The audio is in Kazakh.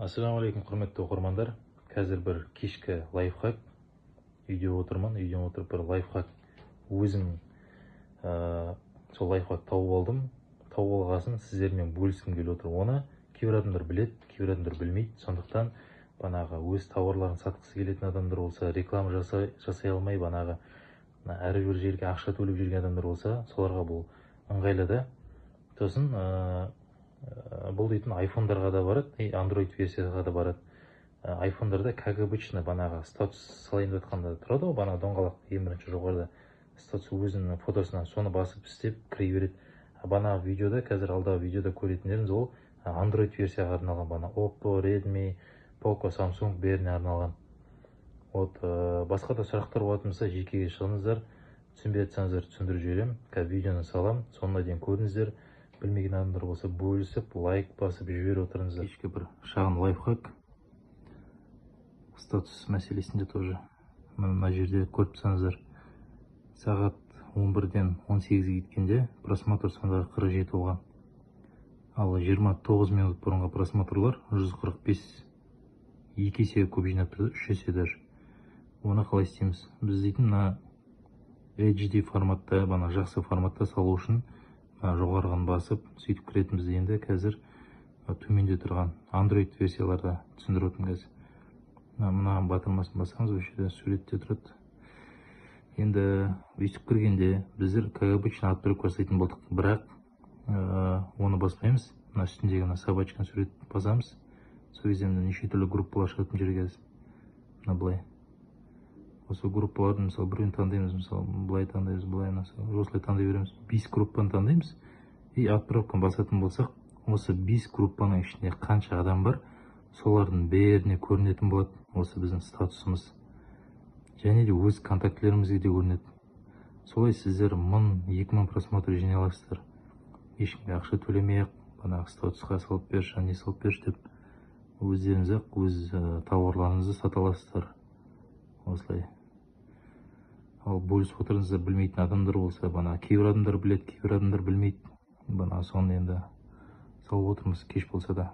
Ассалаумағалейкум, құрметті оқырмандар. Қазір бір кешкі лайфхак үйде отырмын. Үйден отырып бір лайфхак өзім сол лайфхак тауып алдым. Тауып алғасын сіздермен бөліскім келіп отыр. Оны кейбір адамдар біледі, кейбір адамдар білмейді. Сондықтан банағы өз тауарларын сатқысы келетін адамдар болса, реклама жасай алмай банағы әрі бір жерге ақша төлеп жүрген адамдар болса, соларға бұл ыңғайлы да. Сосын бұл дейтін айфондарға да барады, андроид версияға да барады. Айфондарда, как обычно, банағы статус салайын деп жатқанда тұрады ғой, банағы доңғалақ ең бірінші жоғарыда статус өзінің фотосынан, соны басып істеп кіре береді. Банағы видеода, қазір алдағы видеода көретіндеріңіз ол андроид версияға арналған, бана Oppo, Redmi, Poco, Samsung бәріне арналған. Басқа да сұрақтар болатын болса, жекеге шығыңыздар, түсінбей жатсаңыздар түсіндіріп жіберемін. Қазір видеоны салам, соңына дейін көріңіздер. Білмеген адамдар болса бөлісіп, лайк басып жіберіп отырыңыздар. Кешкі бір шағын лайфхак статус мәселесінде тоже. Мына жерде көріп тұрсаңыздар, сағат 11-ден 18-ге кеткенде просмотр сондағы 47 болған. Ал 29 минут бұрынғы просмотрлар 145, 2 есе көп жинап тұрды, 3 есе даже. Оны қалай істейміз? Біз дейтін мына HD форматта, бана жақсы форматта салу үшін жоғарыған басып, сөйтіп кіретіміз. Енді қазір төменде тұрған Android версияларда түсіндіріп отырмын қазір. Мына батырмасын басамыз, осы жерде суретте тұрады. Енді өйтіп кіргенде біздер, как обычно, отброк жасайтын болдық, бірақ оны баспаймыз. Мына үстіндегі мына собачканы сурет басамыз. Сол кезде неше түрлі группалар шығатын жерге қазір. Мына былай. Осы группалардың, мысалы, біреуін таңдаймыз, мысалы, былай таңдаймыз, былай, осылай таңдай береміз. 5 группаны таңдаймыз. И отправканы басатын болсақ, осы 5 группаның ішінде қанша адам бар, солардың бәріне көрінетін болады осы біздің статусымыз. Және де өз контактілерімізге де көрінеді. Солай сіздер 1000-2000 просмотр жинай аласыздар. Ешкімге ақша төлемей-ақ, банағы статусқа салып берші, не салып берші деп, өздеріңіз-ақ өз тауарларыңызды сата аласыздар. Осылай. Ал бөлісіп отырыңыздар, білмейтін адамдар болса, бана кейбір адамдар біледі, кейбір адамдар білмейді. Бана соны енді салып отырмыз, кеш болса да.